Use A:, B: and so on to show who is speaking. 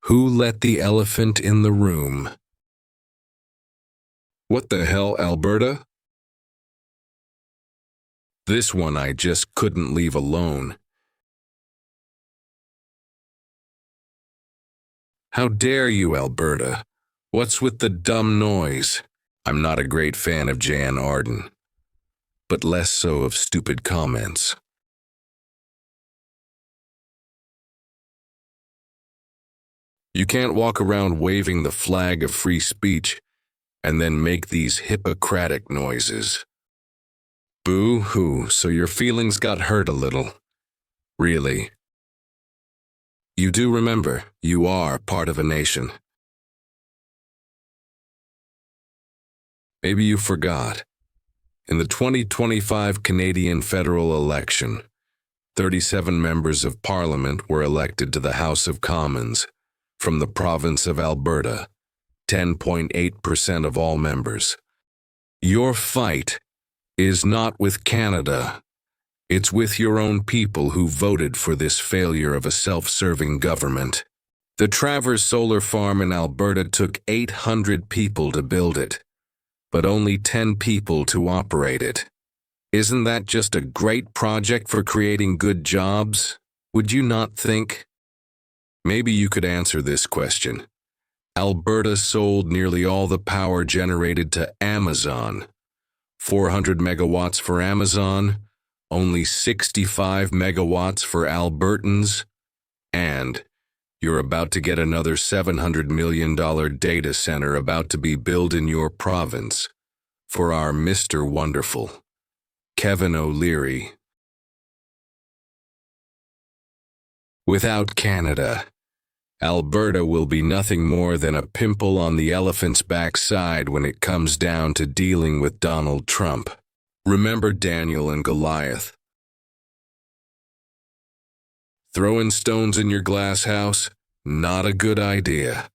A: Who let the elephant in the room? What the hell, ALberta? This one I just couldn't leave alone. How dare you, ALberta? What's with the dumb noise? I'm not a great fan of Jann Arden, but less so of stupid comments. You can't walk around waving the flag of free speech and then make these Hippocratic noises. Boo-hoo, so your feelings got hurt a little. Really? You do remember, you are part of a nation. Maybe you forgot. In the 2025 Canadian federal election, 37 members of Parliament were elected to the House of Commons from the province of ALberta, 10.8% of all members. Your fight is not with Canada. It's with your own people who voted for this failure of a self-serving government. The Travers Solar Farm in ALberta took 800 people to build it, but only 10 people to operate it. Isn't that just a great project for creating good jobs? Would you not think? Maybe you could answer this question. ALberta sold nearly all the power generated to Amazon. 400 megawatts for Amazon, only 65 megawatts for Albertans, and you're about to get another $700 million data center about to be built in your province for our Mr. Wonderful, Kevin O'Leary. Without Canada, ALberta will be nothing more than a pimple on the elephant's backside when it comes down to dealing with Donald Trump. Remember Daniel and Goliath? Throwing stones in your glass house? Not a good idea.